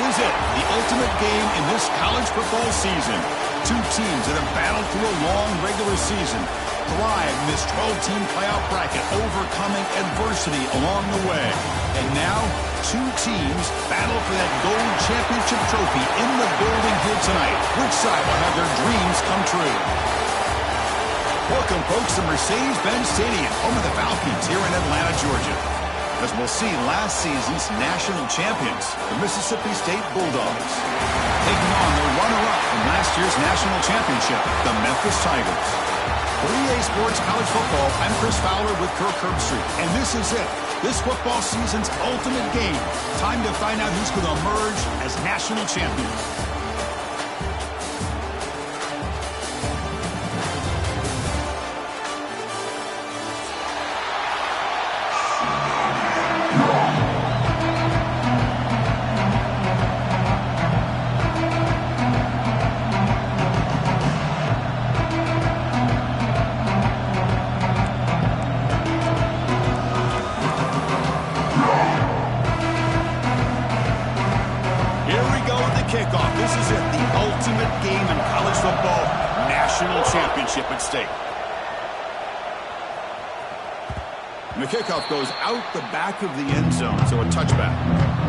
is it, the ultimate game in this college football season. Two teams that have battled through a long regular season, thrive in this 12-team playoff bracket, overcoming adversity along the way. And now, two teams battle for that gold championship trophy in the building here tonight. Which side will have their dreams come true? Welcome, folks, to Mercedes-Benz Stadium, home of the Falcons here in Atlanta, Georgia. As we'll see last season's national champions, the Mississippi State Bulldogs, taking on the runner-up from last year's national championship, the Memphis Tigers. For EA Sports College Football, I'm Chris Fowler with Kirk Herbstreit, and this is it. This football season's ultimate game. Time to find out who's going to emerge as national champions. Kickoff. This is it, the ultimate game in college football, national championship at stake. And the kickoff goes out the back of the end zone, so a touchback.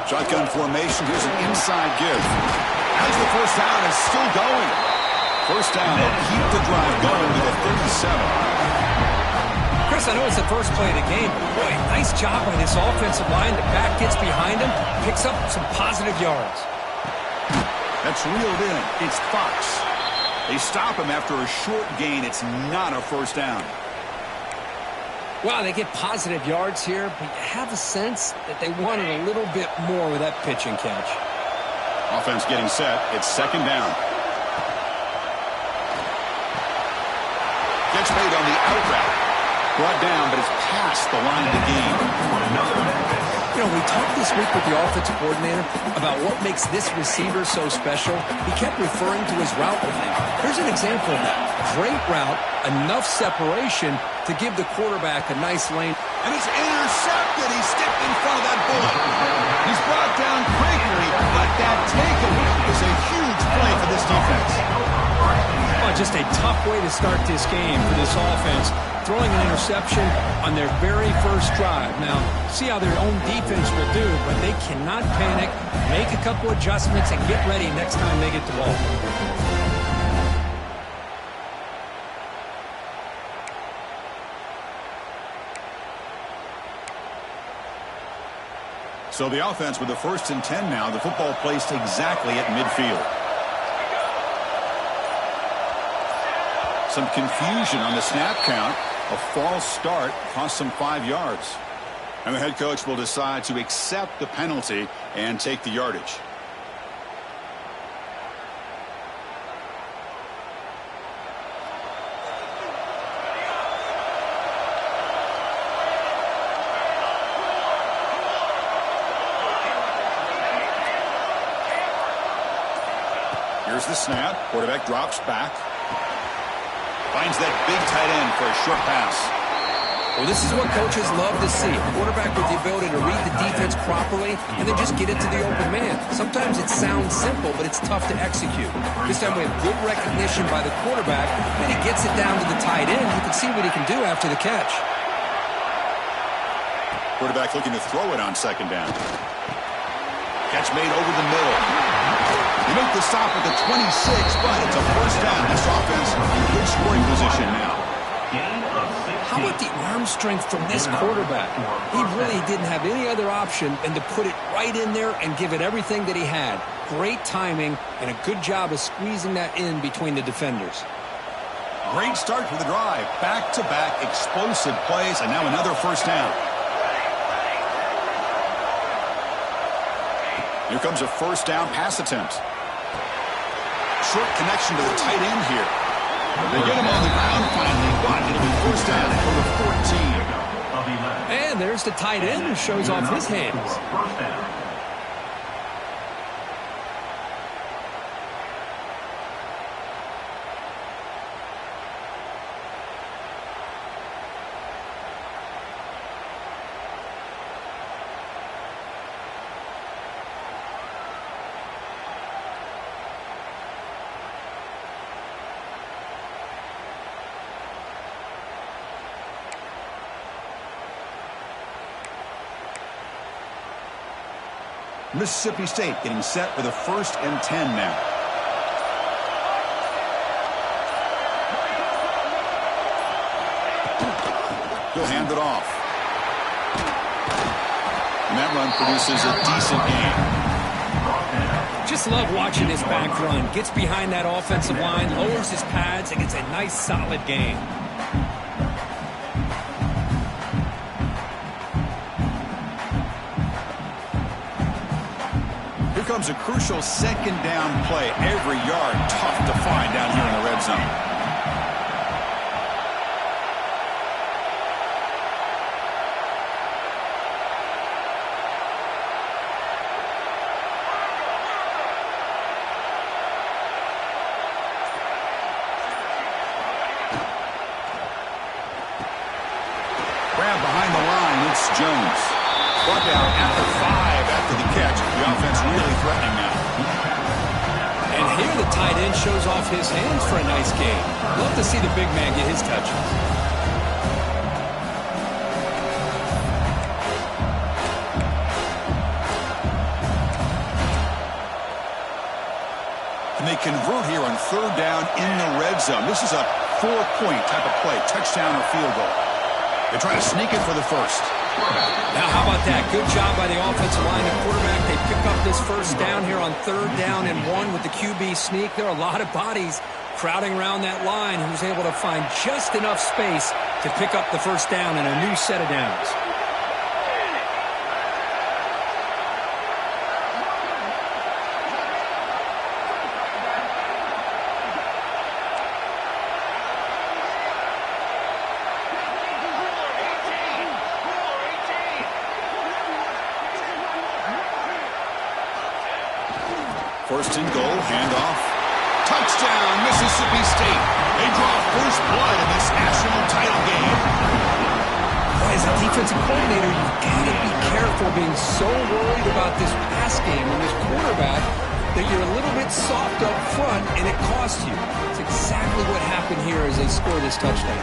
Shotgun formation. Here's an inside give. As the first down is still going. First down, they'll keep the drive going to the 37. Chris, I know it's the first play of the game, but boy, nice job by this offensive line. The back gets behind him, picks up some positive yards. That's reeled in. It's Fox. They stop him after a short gain. It's not a first down. Wow, they get positive yards here, but you have a sense that they wanted a little bit more with that pitch and catch. Offense getting set. It's second down. Gets made on the out route. Brought down, but it's past the line of the game. You know, we talked this week with the offensive coordinator about what makes this receiver so special. He kept referring to his route running. Here's an example of that. Great route, enough separation to give the quarterback a nice lane. And it's intercepted. He's stepped in front of that bullet. He's brought down quickly, but that takeaway is a huge play for this defense. Oh, just a tough way to start this game for this offense. Throwing an interception on their very first drive. Now, see how their own defense will do, but they cannot panic, make a couple adjustments, and get ready next time they get the ball. So the offense with the 1st and 10 now. The football placed exactly at midfield. Some confusion on the snap count. A false start cost them 5 yards. And the head coach will decide to accept the penalty and take the yardage. Here's the snap. Quarterback drops back. Finds that big tight end for a short pass. Well, this is what coaches love to see. A quarterback with the ability to read the defense properly and then just get it to the open man. Sometimes it sounds simple, but it's tough to execute. This time we have good recognition by the quarterback, and he gets it down to the tight end. You can see what he can do after the catch. Quarterback looking to throw it on second down. Catch made over the middle. They make the stop at the 26, but it's a first down. This offense in good scoring position now. How about the arm strength from this quarterback? He really didn't have any other option than to put it right in there and give it everything that he had. Great timing and a good job of squeezing that in between the defenders. Great start for the drive. Back-to-back explosive plays, and now another first down. Here comes a first down pass attempt. Short connection to the tight end here. They get him on the ground finally, but it'll be first down from the 14. And there's the tight end who shows off his hands. Mississippi State getting set with a 1st and 10 now. He'll hand it off. And that run produces a decent gain. Just love watching this back run. Gets behind that offensive line, lowers his pads, and gets a nice solid gain. Comes a crucial 2nd down play. Every yard tough to find down here in the red zone. Grab behind the line. It's Jones. Brought down at the 5 after the catch. The offense really threatening now. And here the tight end shows off his hands for a nice gain. Love to see the big man get his touches. And they convert here on 3rd down in the red zone. This is a 4-point type of play, touchdown or field goal. They try to sneak it for the 1st. Now, how about that? Good job by the offensive line and quarterback. They pick up this 1st down here on 3rd down and 1 with the QB sneak. There are a lot of bodies crowding around that line who's able to find just enough space to pick up the 1st down and a new set of downs. First and goal, handoff. Touchdown, Mississippi State. They draw first blood in this national title game. As a defensive coordinator, you've got to be careful being so worried about this pass game and this quarterback that you're a little bit soft up front and it costs you. It's exactly what happened here as they score this touchdown.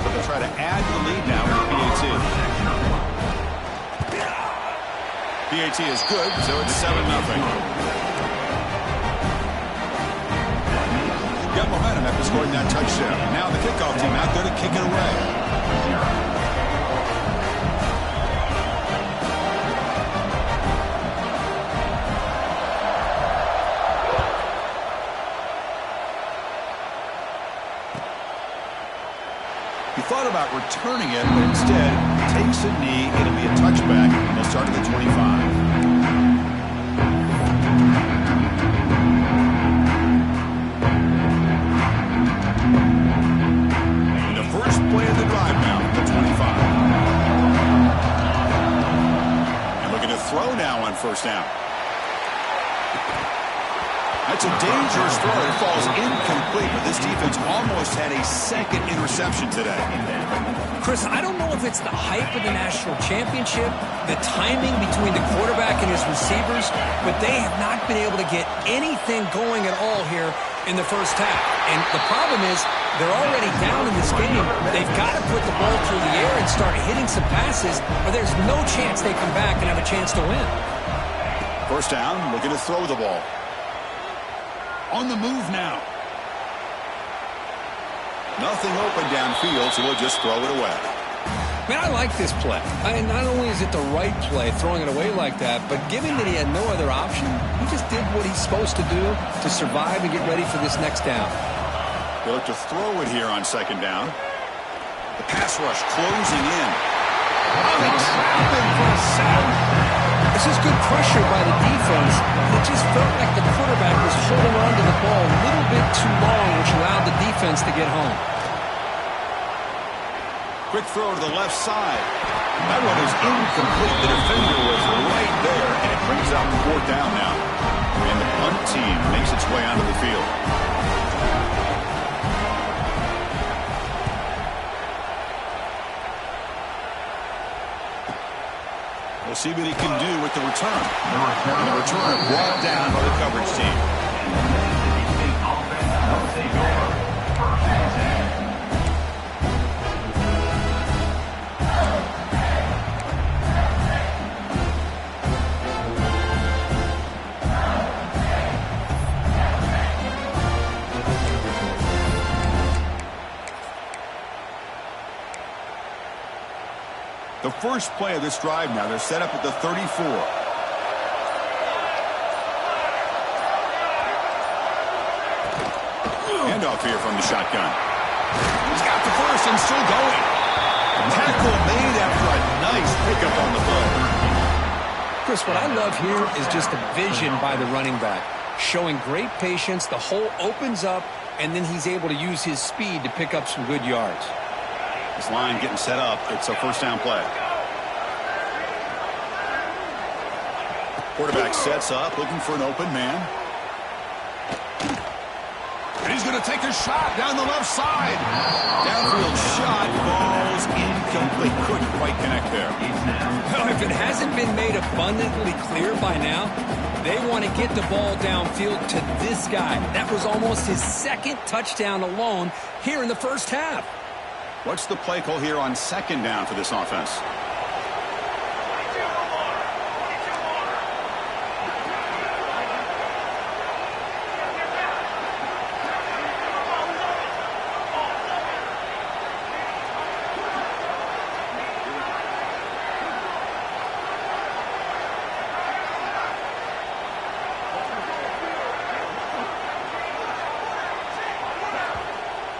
They'll try to add the lead now with PAT. PAT is good, so it's 7-0. Got momentum after scoring that touchdown. Now the kickoff team out there to kick it away. He thought about returning it, but instead takes a knee. It'll be a touchback. They'll start at the 25. The first play of the drive now, the 25. And looking to throw now on 1st down. That's a dangerous throw. It falls incomplete, but this defense almost had a 2nd interception today. Chris, I don't know if it's the hype of the national championship, the timing between the quarterback and his receivers, but they have not been able to get anything going at all here in the 1st half. And the problem is they're already down in this game. They've got to put the ball through the air and start hitting some passes, or there's no chance they come back and have a chance to win. 1st down, looking to throw the ball. On the move now. Nothing open downfield, so we'll just throw it away. Man, I like this play. Not only is it the right play, throwing it away like that, but given that he had no other option, he just did what he's supposed to do to survive and get ready for this next down. They look to throw it here on 2nd down. The pass rush closing in. Oh, they trap him for a sack. As This is good pressure by the defense. It just felt like the quarterback was holding on to the ball a little bit too long, which allowed the defense to get home. Quick throw to the left side. That one is incomplete. The defender was right there, and it brings out 4th down now. And the punt team makes its way onto the field. We'll see what he can do with the return. And the return brought down by the coverage team. The first play of this drive now, they're set up at the 34. Handoff here from the shotgun. He's got the first and still going. Tackle made after a nice pickup on the play. Chris, what I love here is just the vision by the running back. Showing great patience, the hole opens up, and then he's able to use his speed to pick up some good yards. This line getting set up. It's a 1st down play. Quarterback sets up, looking for an open man. And he's going to take a shot down the left side. Downfield shot falls incomplete. Couldn't quite connect there. Well, if it hasn't been made abundantly clear by now, they want to get the ball downfield to this guy. That was almost his 2nd touchdown alone here in the first half. What's the play call here on 2nd down for this offense?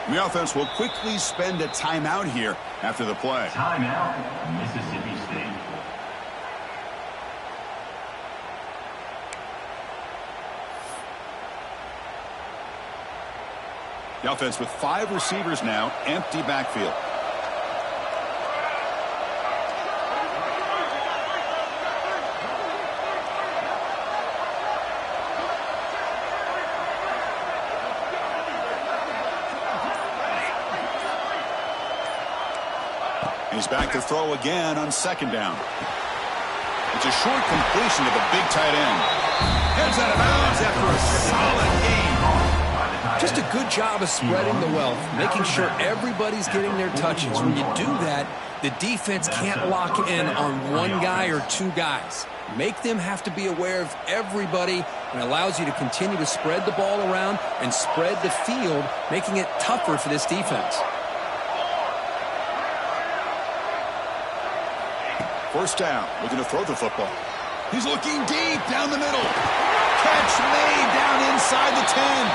The offense will quickly spend a timeout here after the play. Timeout, Mississippi State. The offense with 5 receivers now, empty backfield. He's back to throw again on 2nd down. It's a short completion to the big tight end. Heads out of bounds after a solid game. Just a good job of spreading the wealth, making sure everybody's getting their touches. When you do that, the defense can't lock in on one guy or 2 guys. Make them have to be aware of everybody, and allows you to continue to spread the ball around and spread the field, making it tougher for this defense. 1st down, looking to throw the football. He's looking deep down the middle. Catch made down inside the 10.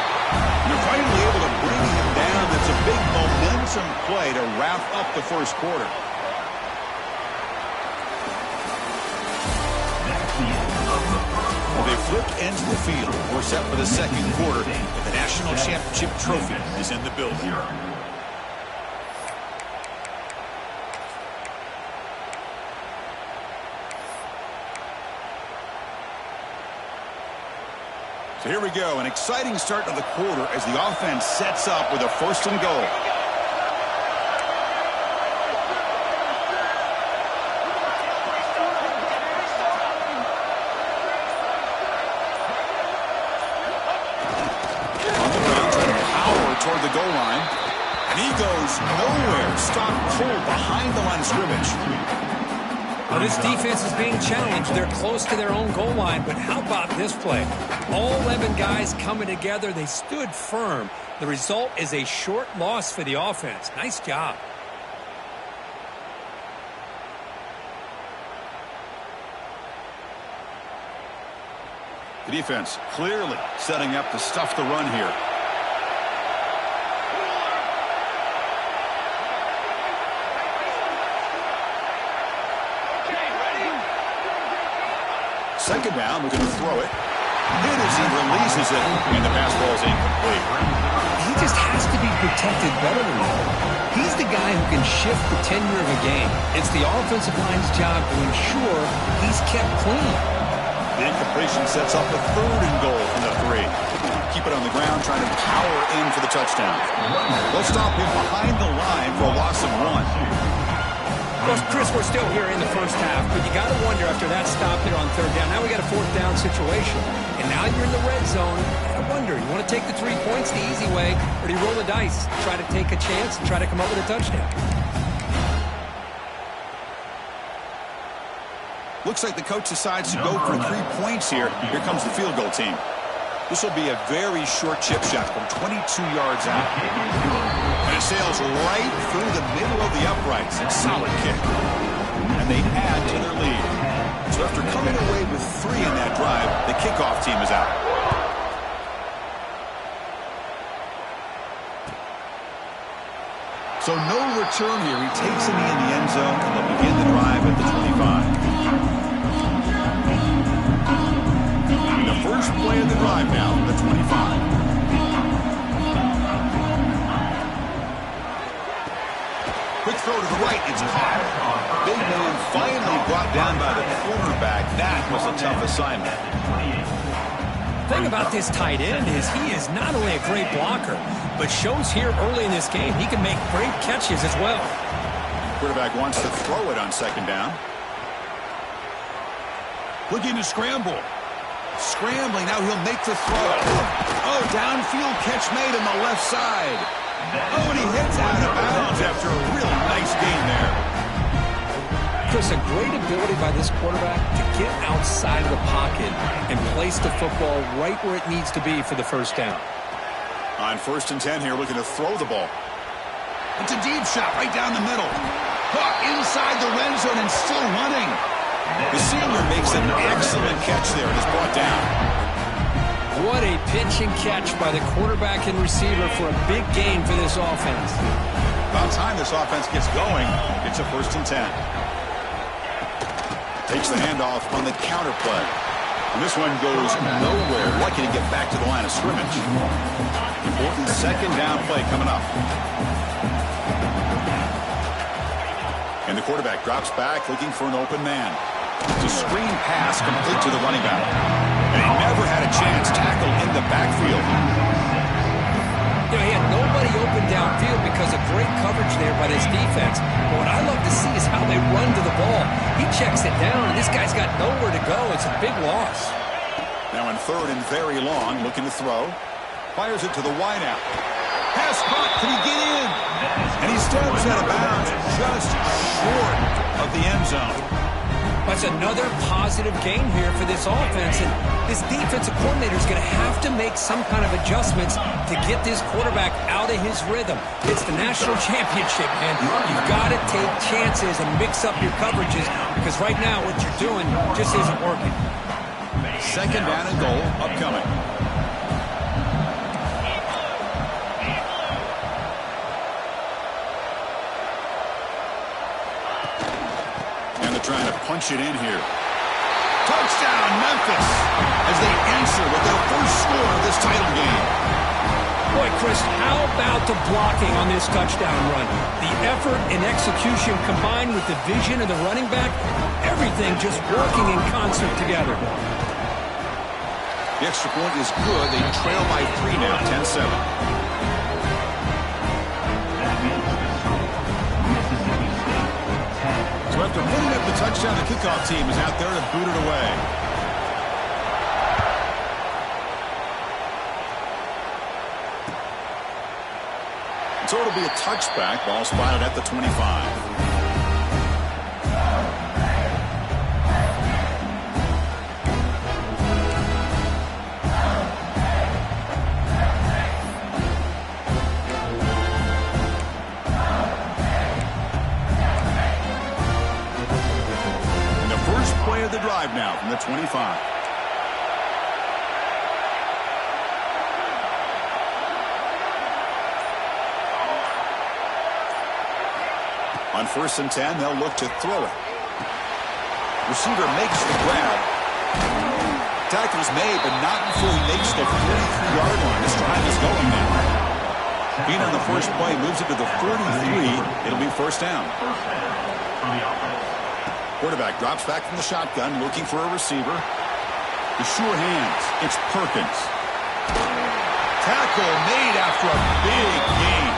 You're finally able to bring him down. That's a big momentum play to wrap up the first quarter. Well, they flip ends of the field. We're set for the 2nd quarter. The national championship trophy is in the building. So here we go, an exciting start to the quarter as the offense sets up with a 1st and goal. On the ground, trying to power toward the goal line. And he goes nowhere. Stop pulled behind the line of scrimmage. Well, this defense is being challenged. They're close to their own goal line, but how about this play? All 11 guys coming together. They stood firm. The result is a short loss for the offense. Nice job. The defense clearly setting up to stuff the run here. second down, looking to throw it. Hit as he releases it, and the pass ball is incomplete. He just has to be protected better than that. He's the guy who can shift the tenure of a game. It's the offensive line's job to ensure he's kept clean. The incompletion sets up a 3rd and goal from the 3. Keep it on the ground, trying to power in for the touchdown. They'll stop him behind the line for a loss of 1. Well, Chris, we're still here in the first half, but you got to wonder after that stop there on 3rd down. Now we got a 4th down situation, and now you're in the red zone. I wonder, you want to take the 3 points the easy way, or do you roll the dice, try to take a chance, and try to come up with a touchdown? Looks like the coach decides to go for 3 points here. Here comes the field goal team. This will be a very short chip shot from 22 yards out. And it sails right through the middle of the uprights. A solid kick. And they add to their lead. So after coming away with 3 in that drive, the kickoff team is out. So no return here. He takes it in the end zone, and they'll begin the drive at the 25. First play of the drive now, the 25. Quick throw to the right, it's caught. Big man finally brought down by the quarterback. That was a tough assignment. The thing about this tight end is he is not only a great blocker, but shows here early in this game he can make great catches as well. Quarterback wants to throw it on 2nd down. Looking to scramble. Scrambling, now he'll make the throw. Oh, downfield catch made on the left side. Oh, and he hits out of bounds after a really nice gain there. Chris, a great ability by this quarterback to get outside of the pocket and place the football right where it needs to be for the 1st down. On 1st and 10 here, looking to throw the ball. It's a deep shot right down the middle. Caught inside the red zone and still running. The senior makes an excellent catch there and is brought down. What a pitch and catch by the quarterback and receiver for a big gain for this offense. About time this offense gets going. It's a 1st and 10. Takes the handoff on the counter play. And this one goes nowhere. Lucky to get back to the line of scrimmage. Important 2nd down play coming up. And the quarterback drops back looking for an open man. It's a screen pass complete to the running back. And he never had a chance. Tackle in the backfield. You know, he had nobody open downfield because of great coverage there by this defense. But what I love to see is how they run to the ball. He checks it down, and this guy's got nowhere to go. It's a big loss. Now in 3rd and very long, looking to throw. Fires it to the wideout. Pass caught. Can he get in? And he steps out of bounds just short of the end zone. That's another positive game here for this offense, and this defensive coordinator is going to have to make some kind of adjustments to get this quarterback out of his rhythm. It's the national championship, man. You've got to take chances and mix up your coverages because right now what you're doing just isn't working. 2nd down and goal upcoming. Trying to punch it in here. Touchdown, Memphis, as they answer with their first score of this title game. Boy, Chris, how about the blocking on this touchdown run? The effort and execution combined with the vision of the running back, everything just working in concert together. The extra point is good. They trail by 3 now, 10-7. So after putting up the touchdown, the kickoff team is out there to boot it away. So it'll be a touchback. Ball spotted at the 25. The drive now from the 25. On 1st and 10, they'll look to throw it. Receiver makes the grab, Tackle's made, but not before he makes the 43-yard line. This drive is going now. Being on the first play moves it to the 43. It'll be first down. Quarterback drops back from the shotgun, looking for a receiver. The sure hands. It's Perkins. Tackle made after a big gain.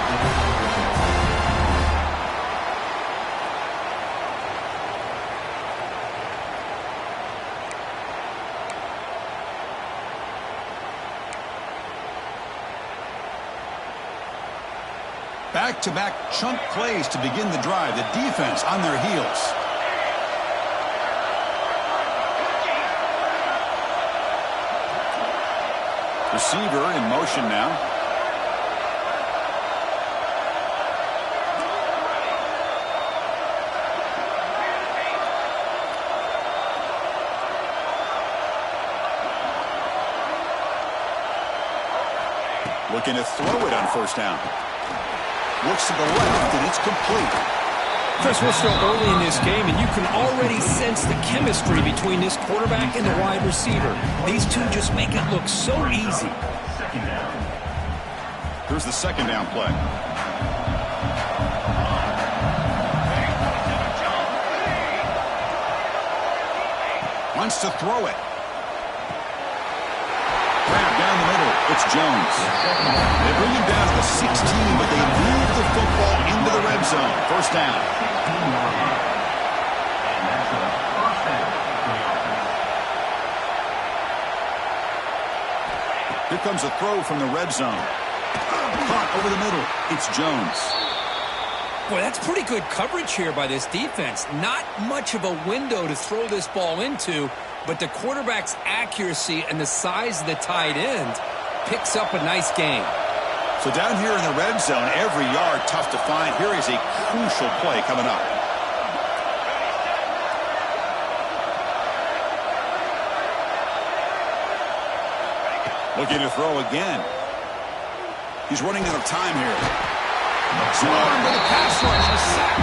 Back-to-back chunk plays to begin the drive. The defense on their heels. Receiver in motion now. Looking to throw it on first down. Looks to the left, and it's complete. Chris, we're still early in this game, and you can already sense the chemistry between this quarterback and the wide receiver. These two just make it look so easy. Here's the second down play. Wants to throw it. Grab down the middle. It's Jones. They bring him down to the 16, but they move the football into the red zone. First down. Here comes a throw from the red zone. Caught over the middle. It's Jones. Boy, that's pretty good coverage here by this defense. Not much of a window to throw this ball into, but the quarterback's accuracy and the size of the tight end picks up a nice gain. So down here in the red zone, every yard tough to find. Here is a crucial play coming up. Looking to throw again. He's running out of time here. Swarmed with a pass rush. A sack.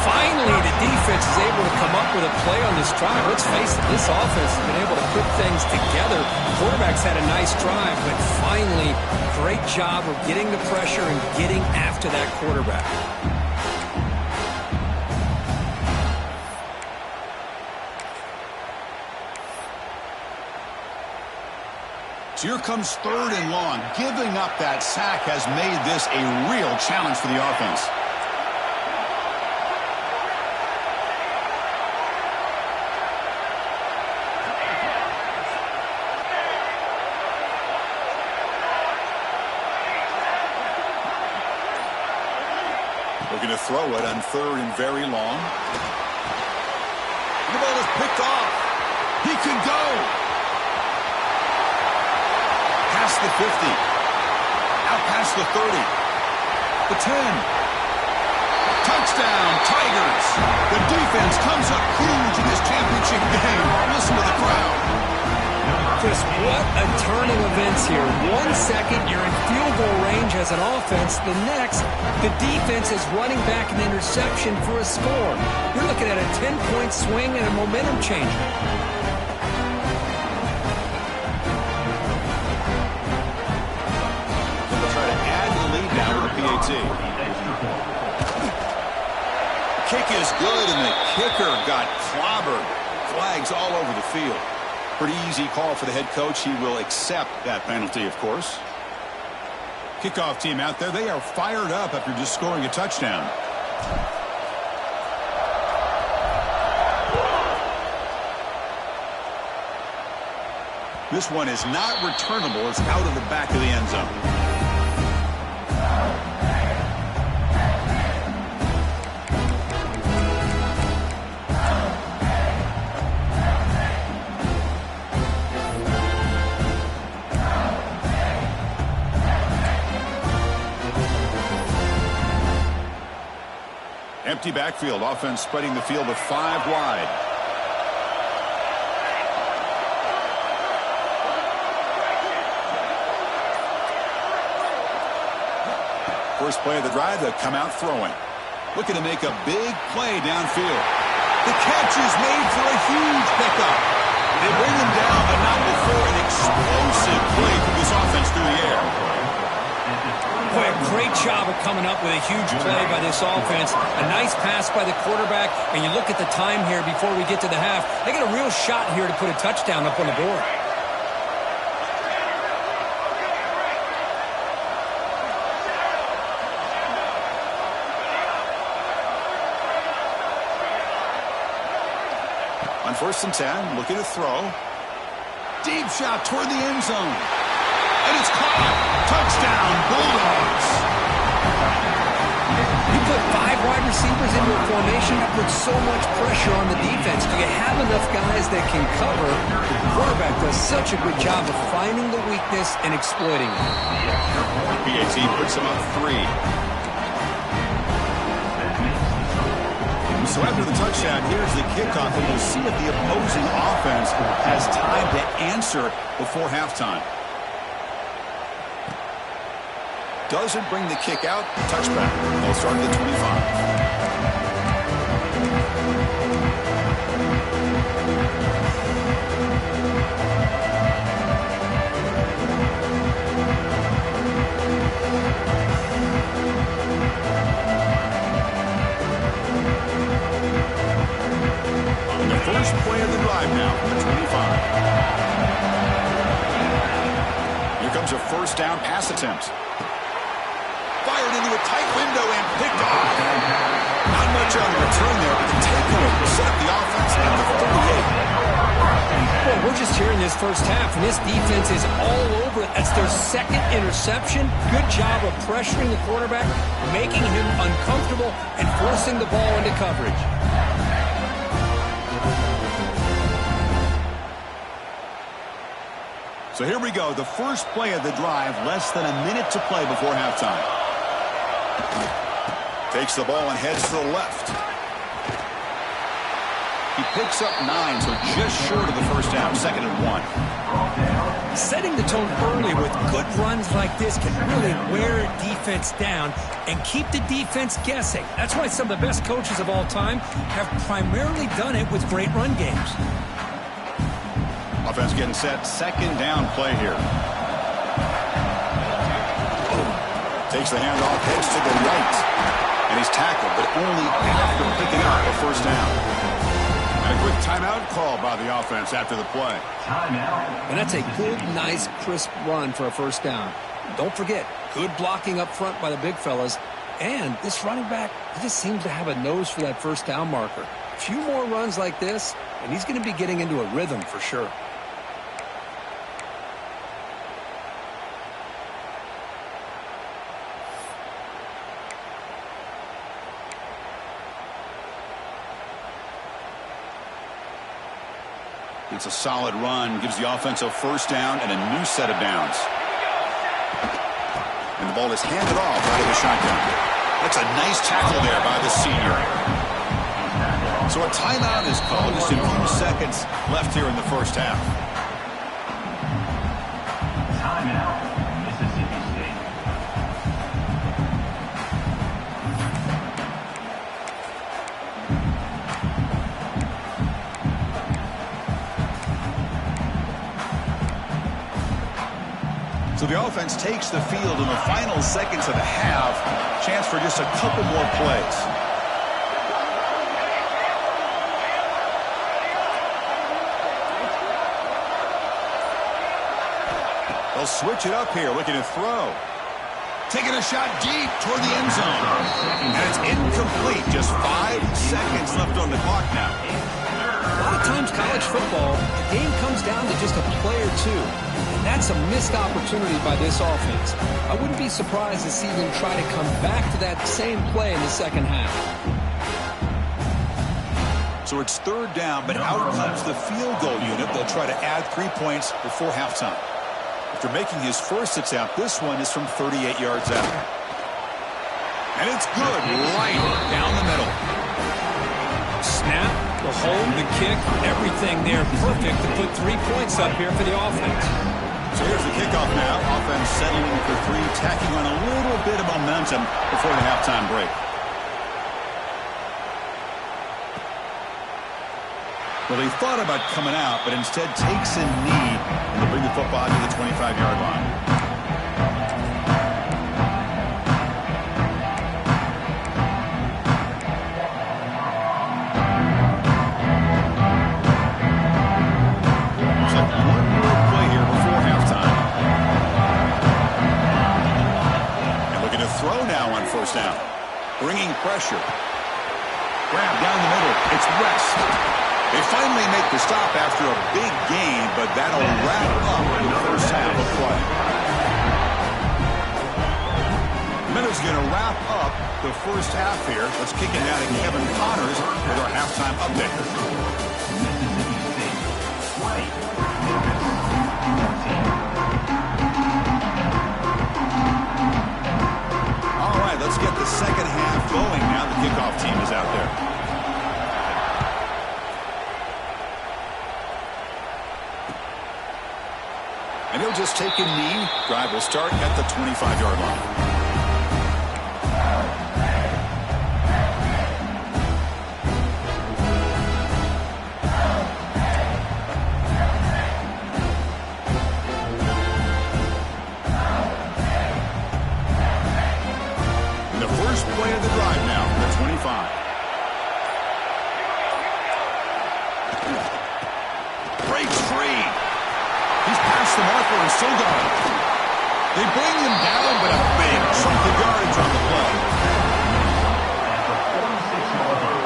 Finally, the defense is able to come up with a play on this drive. Let's face it, this offense has been able to put things together. The quarterback's had a nice drive, but finally, great job of getting the pressure and getting after that quarterback. So here comes third and long. Giving up that sack has made this a real challenge for the offense. Looking to throw it on third and very long. The ball is picked off. He can go. Past the 50. Out past the 30. The 10. Touchdown, Tigers. The defense comes up huge in this championship game. Listen to the crowd. Chris, what a turn of events here. 1 second, you're in field goal range as an offense. The next, the defense is running back an interception for a score. You're looking at a 10-point swing and a momentum changer. Kick is good, and the kicker got clobbered. Flags all over the field. Pretty easy call for the head coach. He will accept that penalty, of course. Kickoff team out there. They are fired up after just scoring a touchdown. This one is not returnable. It's out of the back of the end zone. Empty backfield. Offense spreading the field to 5 wide. First play of the drive, they'll come out throwing. Looking to make a big play downfield. The catch is made for a huge pickup. great job of coming up with a huge play by this offense. A nice pass by the quarterback, and you look at the time here before we get to the half. They got a real shot here to put a touchdown up on the board. On 1st and 10, looking to throw. Deep shot toward the end zone. And it's caught. Touchdown, Bulldogs. You put 5 wide receivers into a formation, that puts so much pressure on the defense. Do you have enough guys that can cover? The quarterback does such a good job of finding the weakness and exploiting it. PAT puts him up 3. So after the touchdown, here's the kickoff, and we'll see if the opposing offense has time to answer before halftime. Doesn't bring the kick out. Touchback. They'll start at the 25. First play of the drive now from the 25. Here comes a first down pass attempt. Fired into a tight window and picked off. Not much on the return there, but the takeaway will set up the offense at the 38. Well, we're just here in this first half, and this defense is all over it. That's their second interception. Good job of pressuring the quarterback, making him uncomfortable, and forcing the ball into coverage. So here we go, the first play of the drive, less than a minute to play before halftime. Takes the ball and heads to the left. He picks up 9, so just short of the first down, 2nd and 1. Setting the tone early with good runs like this can really wear a defense down and keep the defense guessing. That's why some of the best coaches of all time have primarily done it with great run games. Offense getting set, 2nd down play here. Takes the handoff, heads to the right. And he's tackled, but only after picking up a first down. And a quick timeout call by the offense after the play. And that's a good, nice, crisp run for a first down. Don't forget, good blocking up front by the big fellas. And this running back, he just seems to have a nose for that first down marker. A few more runs like this, and he's going to be getting into a rhythm for sure. It's a solid run, gives the offense a first down and a new set of downs. And the ball is handed off out of the shotgun. That's a nice tackle there by the senior. So a timeout is called. Just a few seconds left here in the first half. Timeout, Mississippi State. So the offense takes the field in the final seconds of the half. Chance for just a couple more plays. They'll switch it up here, looking to throw. Taking a shot deep toward the end zone. And it's incomplete. Just 5 seconds left on the clock now. A lot of times college football, the game comes down to just a play or two. And that's a missed opportunity by this offense. I wouldn't be surprised to see them try to come back to that same play in the second half. So it's 3rd down, but out comes the field goal unit. They'll try to add 3 points before halftime. After making his first attempt, this one is from 38 yards out. And it's good, right down the middle. Snap, the hold, the kick, everything there perfect to put 3 points up here for the offense. So here's the kickoff now. Offense settling for 3, tacking on a little bit of momentum before the halftime break. Well, they thought about coming out, but instead takes a knee and will bring the football to the 25-yard line. pressure. Grab down the middle. It's West. They finally make the stop after a big gain, but that'll wrap up the first half of play. Minute's going to wrap up the first half here. Let's kick it now to Kevin Connors with our halftime update. All right, let's get the second half going now. The kickoff team is out there. And he'll just take a knee. Drive will start at the 25-yard line. Play of the drive now, the 25. Breaks free. He's past the marker and still going. They bring him down, but a big chunk of yardage on the play. That's a 46-yard run.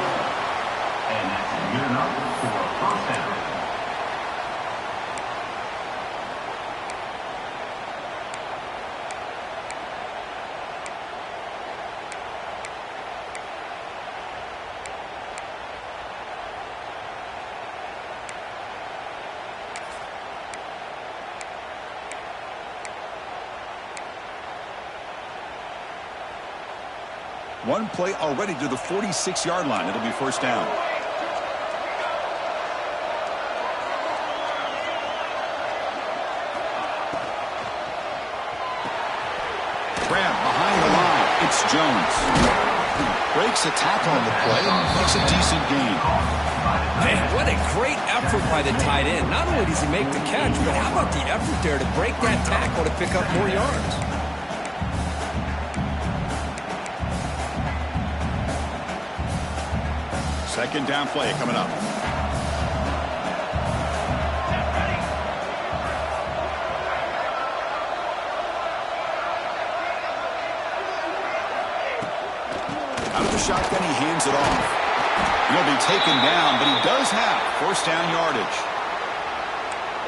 And that's good enough for a first down. One play already to the 46-yard line. It'll be first down. Grab behind the line. It's Jones. Breaks a tackle on the play and makes a decent gain. Man, what a great effort by the tight end. Not only does he make the catch, but how about the effort there to break that tackle to pick up more yards? Second down play coming up. Out of the shotgun, he hands it off. He'll be taken down, but he does have first down yardage.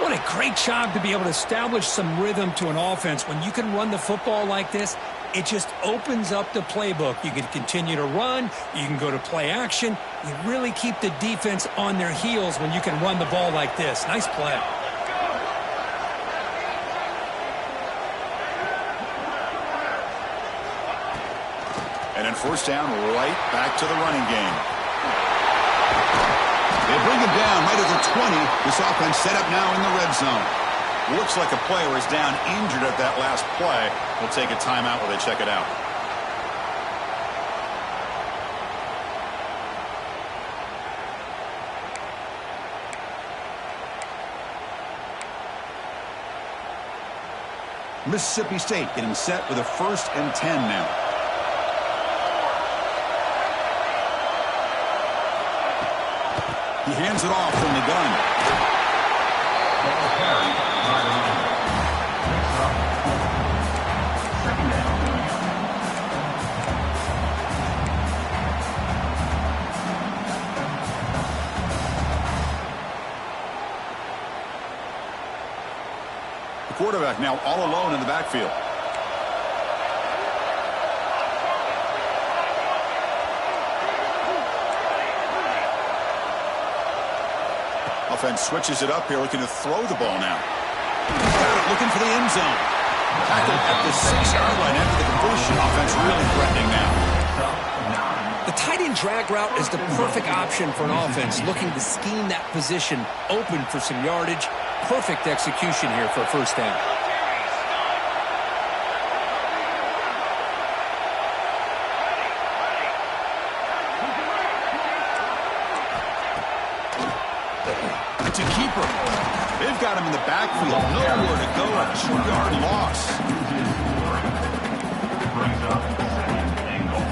What a great job to be able to establish some rhythm to an offense. When you can run the football like this, it just opens up the playbook. You can continue to run. You can go to play action. You really keep the defense on their heels when you can run the ball like this. Nice play. And then first down, right back to the running game. They bring him down right at the 20. This offense set up now in the red zone. Looks like a player is down injured at that last play. We'll take a timeout while they check it out. Mississippi State getting set with a 1st and 10 now. He hands it off from the gun. The quarterback now all alone in the backfield. Offense switches it up here, looking to throw the ball now. He's got it, looking for the end zone. Tackled at the 6-yard line after the completion. Offense really threatening now. The tight end drag route is the perfect option for an offense looking to scheme that position open for some yardage. Perfect execution here for a first down. It's a keeper. They've got him in the backfield. Nowhere to go. A 2-yard loss. Brings up second and goal.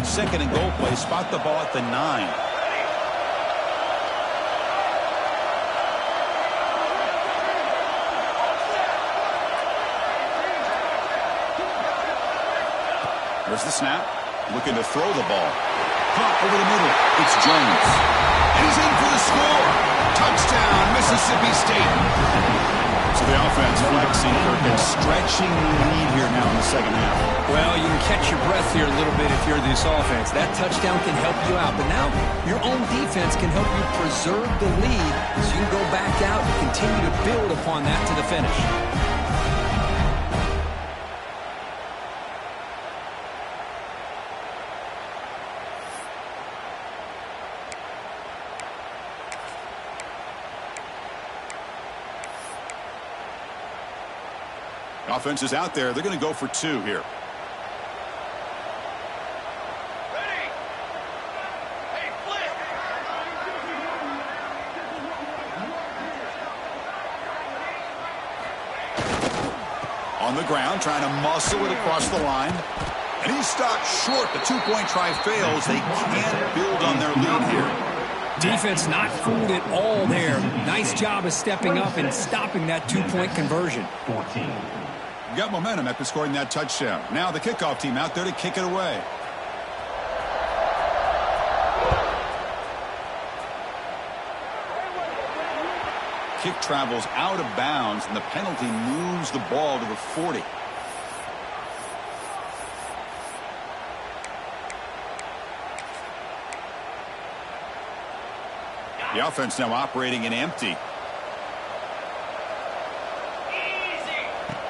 Second and goal play. Spot the ball at the 9. There's the snap. Looking to throw the ball. Caught over the middle. It's Jones. And he's in for the score. Touchdown, Mississippi State. So the offense flexing, Kirk, stretching the lead here now in the second half. Well, you can catch your breath here a little bit if you're this offense. That touchdown can help you out. But now your own defense can help you preserve the lead so you can go back out and continue to build upon that to the finish. Offense is out there. They're going to go for 2 here. On the ground, trying to muscle it across the line. And he's stopped short. The 2-point try fails. They can't build on their lead here. Defense not fooled at all there. Nice job of stepping up and stopping that 2-point conversion. 14. Got momentum after scoring that touchdown. Now the kickoff team out there to kick it away. Kick travels out of bounds, and the penalty moves the ball to the 40. The offense now operating in empty.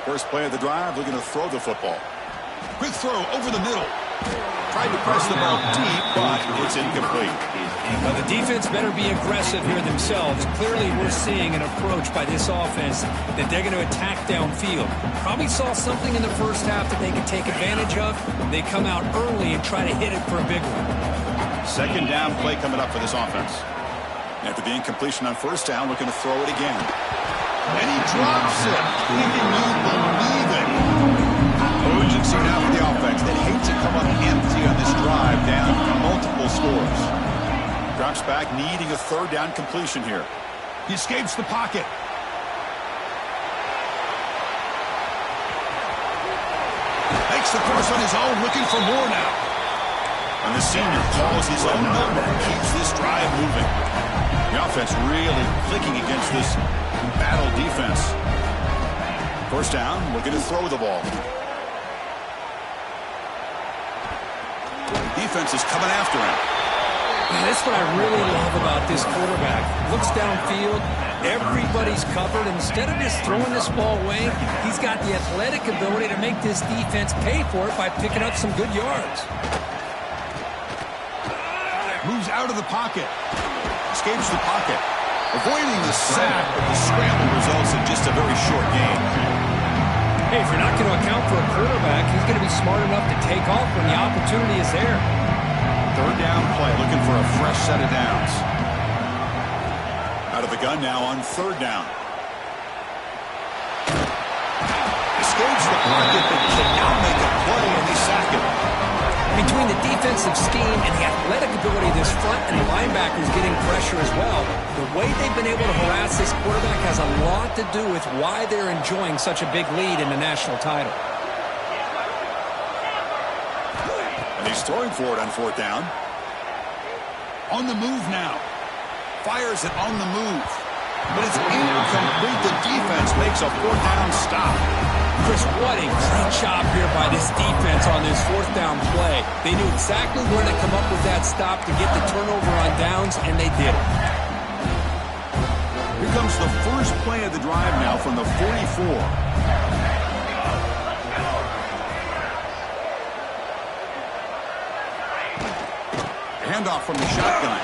First play of the drive, looking to throw the football. Quick throw over the middle. Tried to press the ball deep, but it's incomplete. Well, the defense better be aggressive here themselves. Clearly, we're seeing an approach by this offense that they're going to attack downfield. Probably saw something in the first half that they could take advantage of. They come out early and try to hit it for a big one. Second down play coming up for this offense. After the incompletion on first down, looking to throw it again. And he drops it. Can you believe it? Urgency now for the offense. They hate to come up empty on this drive, down multiple scores. Drops back, needing a third down completion here. He escapes the pocket. Makes the cross on his own, looking for more now. And the senior calls his own number and keeps this drive moving. The offense really clicking against this battle defense. First down, looking to throw the ball. Defense is coming after him. Man, that's what I really love about this quarterback. Looks downfield, everybody's covered. Instead of just throwing this ball away, he's got the athletic ability to make this defense pay for it by picking up some good yards. Moves out of the pocket. Escapes the pocket. Avoiding the sack, but the scramble results in just a very short game. Hey, if you're not going to account for a quarterback, he's going to be smart enough to take off when the opportunity is there. Third down play, looking for a fresh set of downs. Out of the gun now on third down. Escapes the pocket, but cannot make a play, and they sack him. Between the defensive scheme and the athletic ability of this front and the linebackers getting pressure as well, the way they've been able to harass this quarterback has a lot to do with why they're enjoying such a big lead in the national title. And he's throwing for it on fourth down. On the move now. Fires it on the move. But it's incomplete. The defense makes a fourth down stop. Chris, what a great job here by this defense on this fourth down play. They knew exactly where to come up with that stop to get the turnover on downs, and they did it. Here comes the first play of the drive now from the 44. Handoff from the shotgun.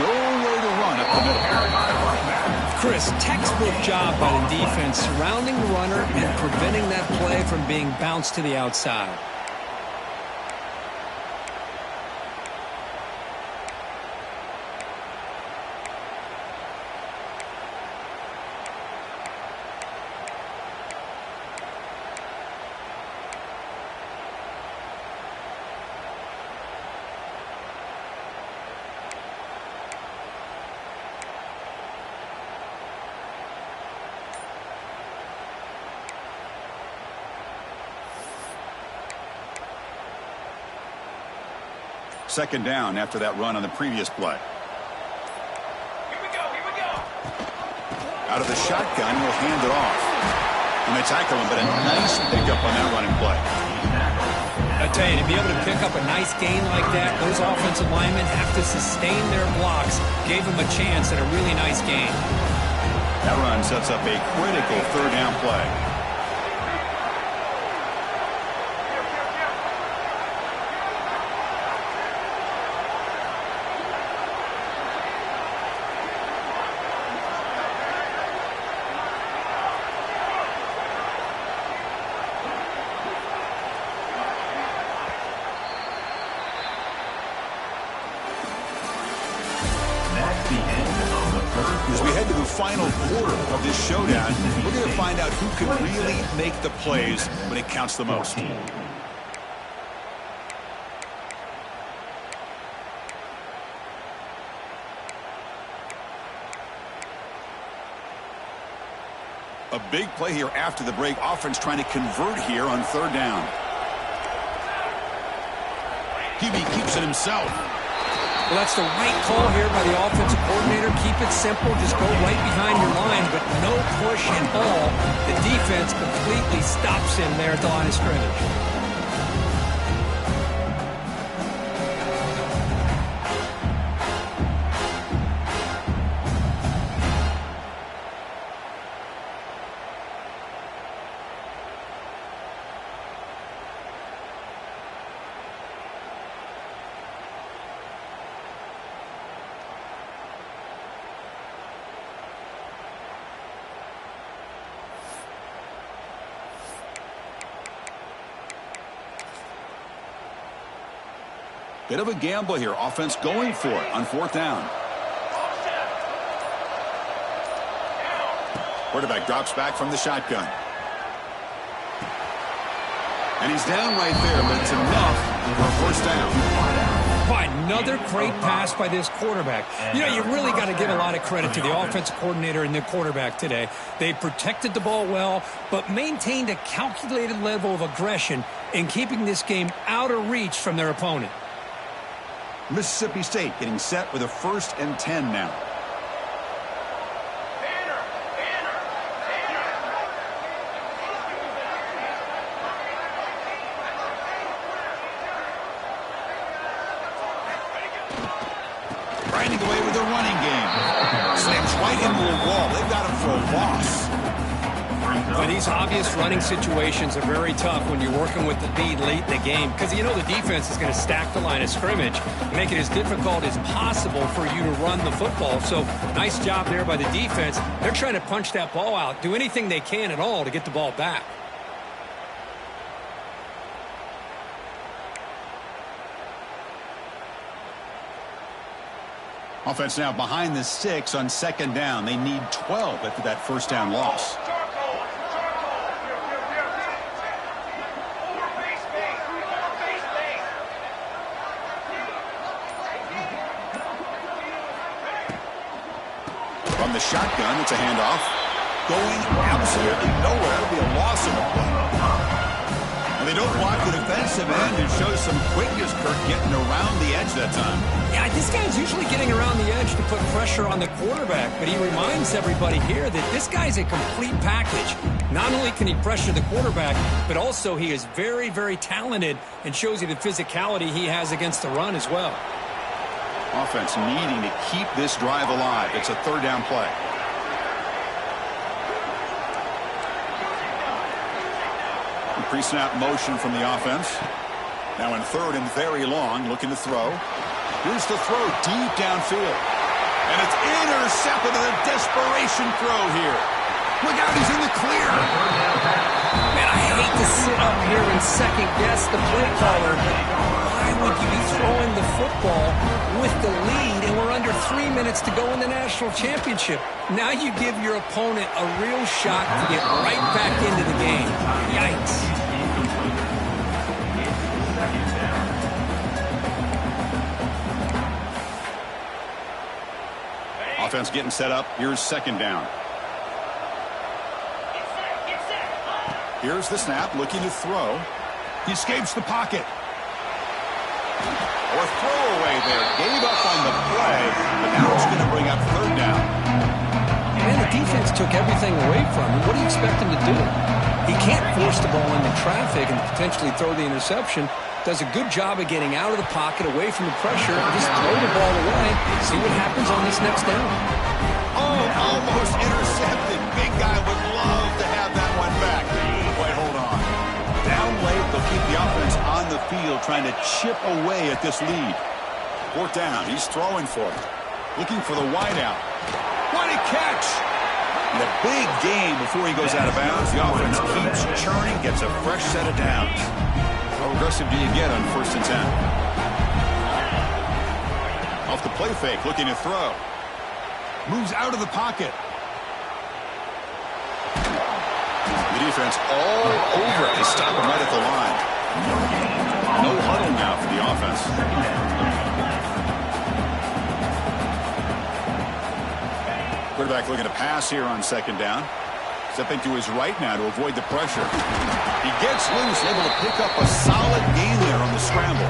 Nowhere to run up the middle. Chris, textbook job by the defense surrounding the runner and preventing that play from being bounced to the outside. Second down after that run on the previous play. Out of the shotgun, he'll hand it off. And they tackle him, but a nice pickup on that running play. I tell you, to be able to pick up a nice gain like that, those offensive linemen have to sustain their blocks. Gave him a chance at a really nice gain. That run sets up a critical third down play. As we head to the final quarter of this showdown, we're going to find out who can really make the plays when it counts the most. A big play here after the break. Offense trying to convert here on third down. QB keeps it himself. Well, that's the right call here by the offensive coordinator. Keep it simple. Just go right behind your line, but no push at all. The defense completely stops him there at the line of scrimmage. Bit of a gamble here. Offense going for it on fourth down. Quarterback drops back from the shotgun. And he's down right there, but it's enough for a first down. By another great pass by this quarterback. You know, you really got to give a lot of credit to the offensive coordinator and the quarterback today. They protected the ball well, but maintained a calculated level of aggression in keeping this game out of reach from their opponent. Mississippi State getting set with a 1st and 10 now. Grinding away with the running game. Slams right into the wall. They've got him for a loss. But these obvious running situations are very tough when you're working with the lead late in the game, because you know the defense is going to stack the line of scrimmage, make it as difficult as possible for you to run the football. So nice job there by the defense. They're trying to punch that ball out, do anything they can at all to get the ball back. Offense now behind the 6 on second down. They need 12 after that first down loss. From the shotgun, it's a handoff. Going absolutely nowhere. It'll be a loss of a play. And they don't block the defensive end. It shows some quickness, Kirk, getting around the edge that time. Yeah, this guy's usually getting around the edge to put pressure on the quarterback, but he reminds everybody here that this guy's a complete package. Not only can he pressure the quarterback, but also he is very, very talented and shows you the physicality he has against the run as well. Offense needing to keep this drive alive. It's a third down play. Pre-snap motion from the offense. Now in third and very long, looking to throw. Here's the throw deep downfield. And it's intercepted on a desperation throw here. Look out, he's in the clear. Man, I hate to sit up here and second guess the play caller, but why would you be throwing the football with the lead and we're under 3 minutes to go in the national championship? Now you give your opponent a real shot to get right back into the game. Yikes. Offense getting set up. Here's second down. Here's the snap, looking to throw. He escapes the pocket. Or throwaway there. Gave up on the play, but now it's going to bring up third down. And the defense took everything away from him. What do you expect him to do? He can't force the ball into traffic and potentially throw the interception. Does a good job of getting out of the pocket, away from the pressure, and just throw the ball away. See what happens on this next down. Oh, almost intercepted. Big guy would love to have that one back. Wait, hold on. Down late, they'll keep the offense on the field trying to chip away at this lead. Fourth down, he's throwing for it. Looking for the wideout. What a catch! And a big game before he goes out of bounds. The offense keeps churning, gets a fresh set of downs. How aggressive do you get on 1st and 10? Off the play fake, looking to throw. Moves out of the pocket. The defense all over it to stop him right at the line. No huddle now for the offense. Quarterback looking to pass here on 2nd down. Stepping to his right now to avoid the pressure. He gets loose, able to pick up a solid gain there on the scramble.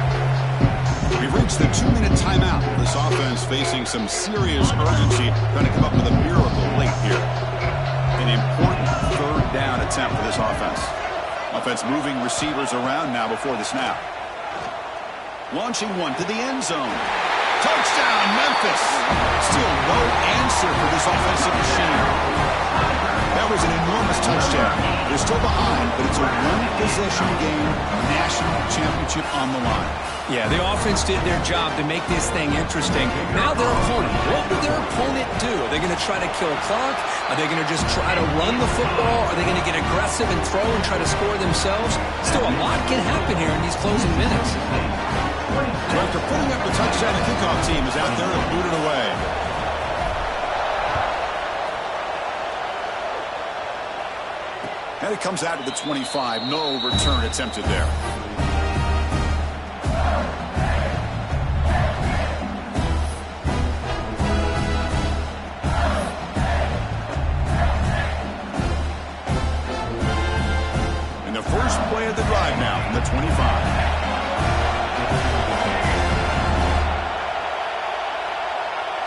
We've reached the 2-minute timeout. This offense facing some serious urgency, trying to come up with a miracle late here. An important 3rd down attempt for this offense. Offense moving receivers around now before the snap. Launching one to the end zone. Touchdown, Memphis. Still no answer for this offensive machine. That was an enormous touchdown. They're still behind, but it's a one-possession game, national championship on the line. Yeah, the offense did their job to make this thing interesting. Now their opponent. What would their opponent do? Are they going to try to kill clock? Are they going to just try to run the football? Are they going to get aggressive and throw and try to score themselves? Still, a lot can happen here in these closing minutes. So after putting up the touchdown, the kickoff team is out there and booted away. And it comes out to the 25. No return attempted there. And the first play of the drive now from the 25.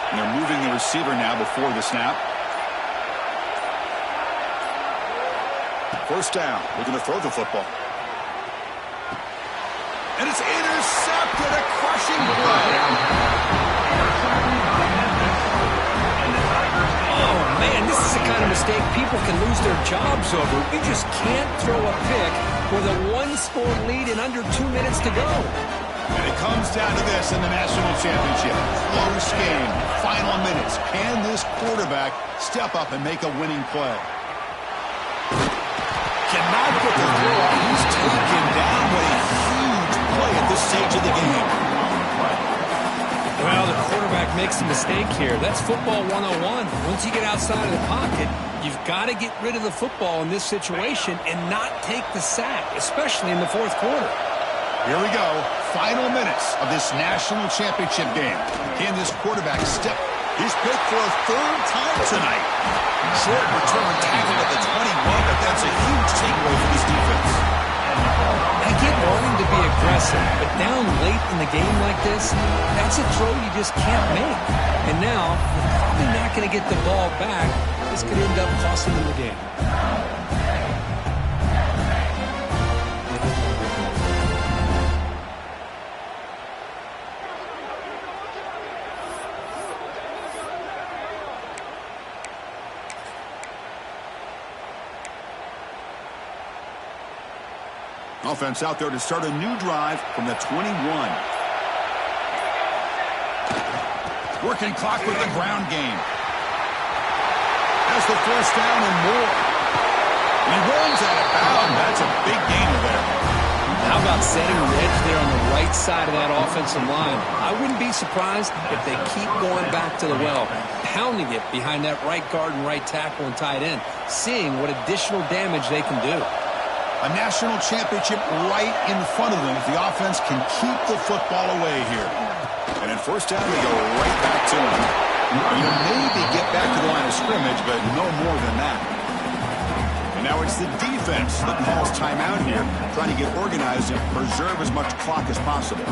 And they're moving the receiver now before the snap. First down. We're going to throw the football. And it's intercepted. A crushing play. Oh, man, this is the kind of mistake people can lose their jobs over. You just can't throw a pick with a one-score lead in under 2 minutes to go. And it comes down to this in the national championship. Close game. Final minutes. Can this quarterback step up and make a winning play? Cannot get the throw off. He's taken down. What a huge play at this stage of the game. Well, the quarterback makes a mistake here. That's football 101. Once you get outside of the pocket, you've got to get rid of the football in this situation and not take the sack, especially in the 4th quarter. Here we go. Final minutes of this national championship game. Can this quarterback step his pick for a 3rd time tonight? Short return tackle at the 21, but that's a huge takeaway for this defense. I get wanting to be aggressive, but down late in the game like this, that's a throw you just can't make. And now, you're probably not going to get the ball back. This could end up costing them the game. Offense out there to start a new drive from the 21. Working clock with the ground game. Has the first down and more. He runs out of bounds. That's a big gainer there. How about setting the edge there on the right side of that offensive line? I wouldn't be surprised if they keep going back to the well, pounding it behind that right guard and right tackle and tight end, seeing what additional damage they can do. A national championship right in front of them if the offense can keep the football away here. And in first down, they go right back to him. You maybe get back to the line of scrimmage, but no more than that. And now it's the defense that calls timeout here, trying to get organized and preserve as much clock as possible.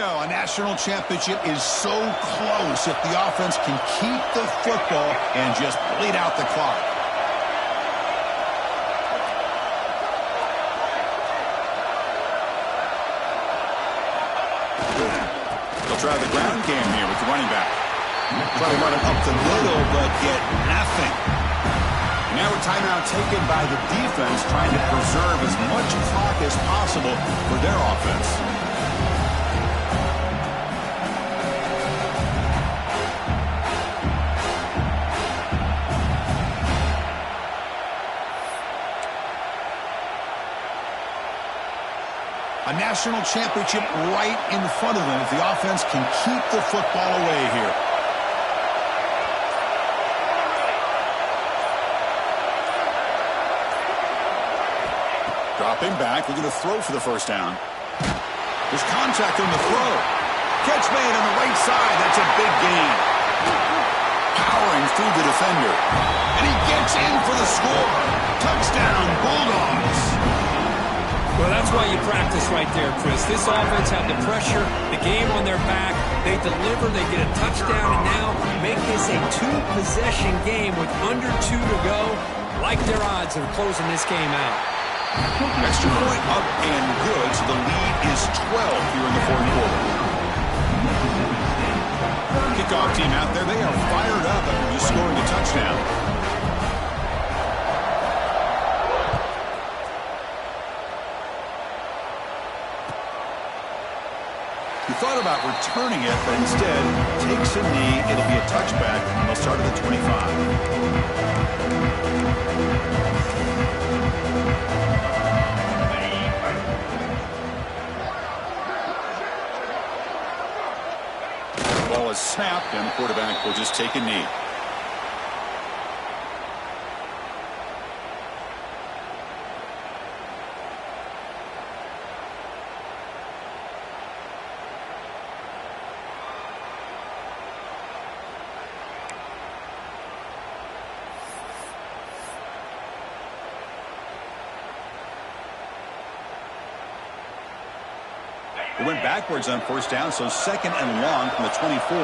go. A national championship is so close if the offense can keep the football and just bleed out the clock. They'll try the ground game here with the running back. Try to run it up the middle, but get nothing. Now a timeout taken by the defense, trying to preserve as much clock as possible for their offense. A national championship right in front of them if the offense can keep the football away here. Dropping back, looking to throw for the first down. There's contact on the throw. Catch made on the right side. That's a big gain. Powering through the defender. And he gets in for the score. Touchdown, Bulldogs. Well, that's why you practice right there, Chris. This offense had the pressure, the game on their back. They deliver, they get a touchdown, and now make this a two-possession game with under 2 to go. Like their odds of closing this game out. Extra point up and good, so the lead is 12 here in the fourth quarter. Kickoff team out there, they are fired up after just scoring a touchdown. He thought about returning it, but instead takes a knee. It'll be a touchback, and they'll start at the 25. The ball is snapped, and the quarterback will just take a knee. It went backwards on first down, so second and long from the 24.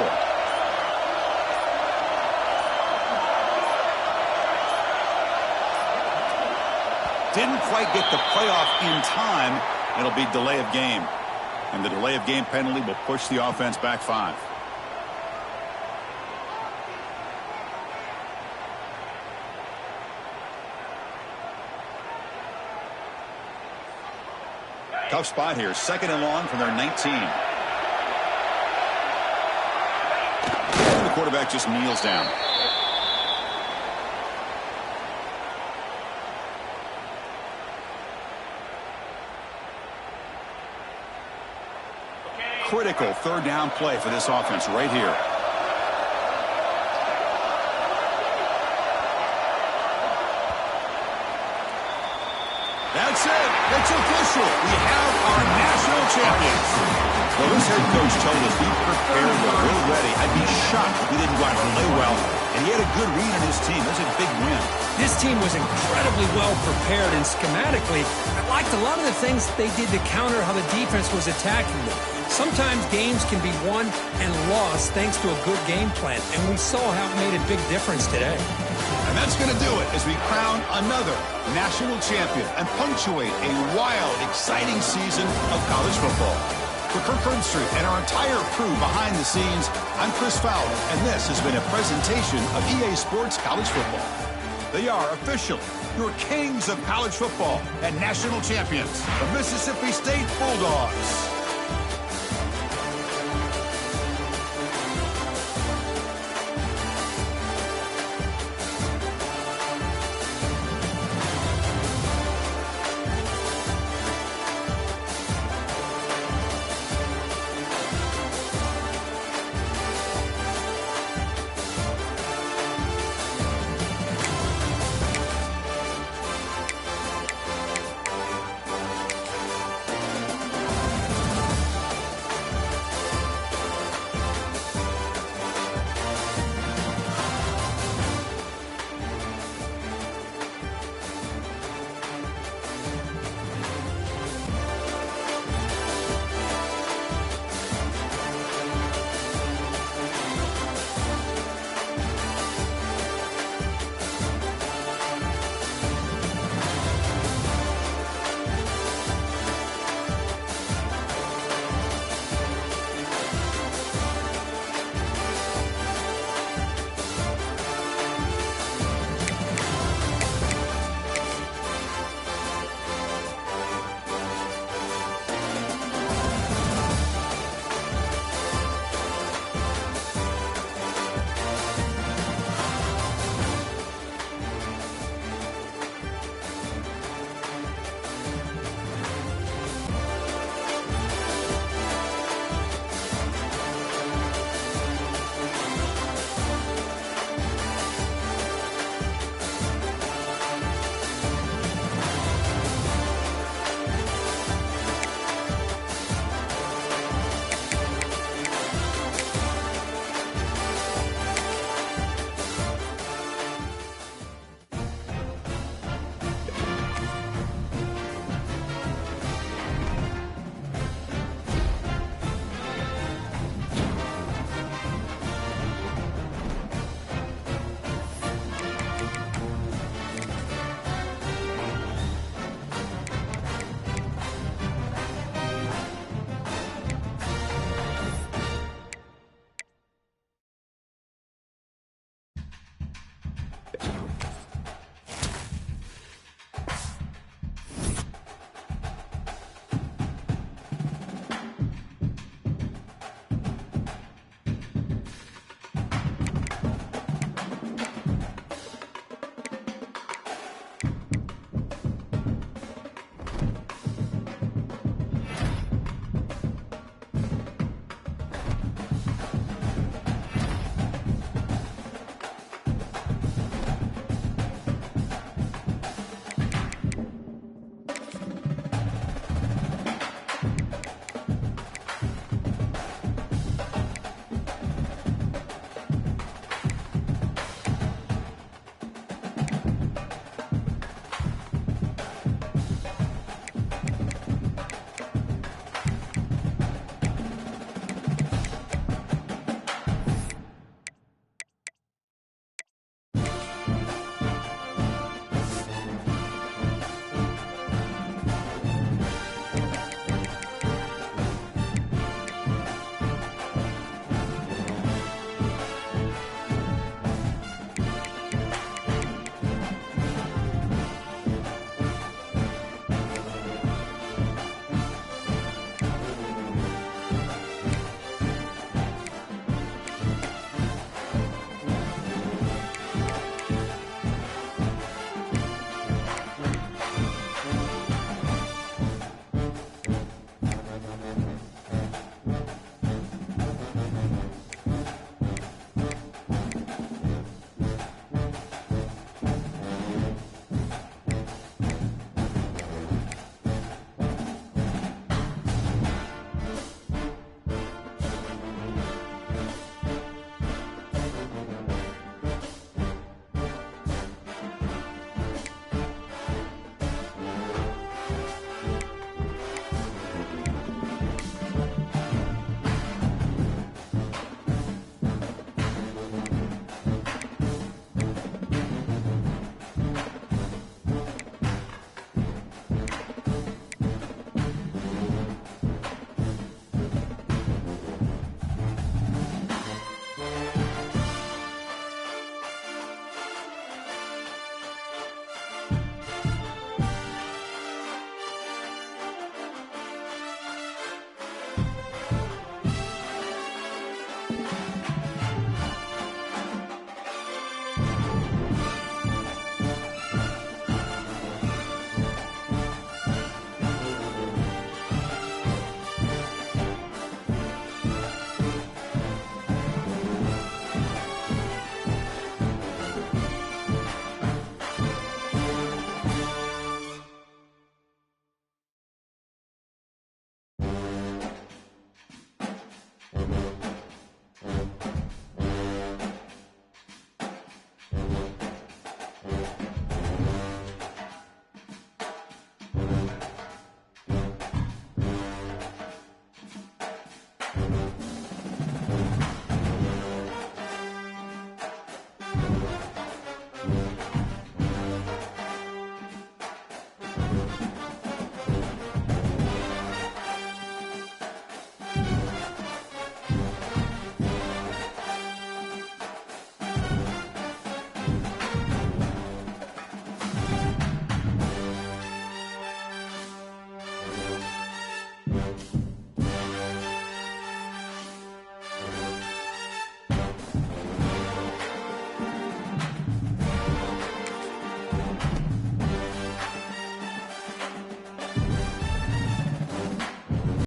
Didn't quite get the playoff in time. It'll be delay of game. And the delay of game penalty will push the offense back 5. Tough spot here. Second and long from their 19. And the quarterback just kneels down. Critical third down play for this offense right here. That's it. It's official. We have our national champions. Well, this head coach told us we prepared well. We're ready. I'd be shocked if we didn't go out and play well. And he had a good read on his team. That's a big win. This team was incredibly well prepared, and schematically, I liked a lot of the things they did to counter how the defense was attacking them. Sometimes games can be won and lost thanks to a good game plan, and we saw how it made a big difference today. And that's going to do it as we crown another national champion and punctuate a wild, exciting season of college football. For Kirk Herbstreit and our entire crew behind the scenes, I'm Chris Fowler, and this has been a presentation of EA Sports College Football. They are officially your kings of college football and national champions, the Mississippi State Bulldogs.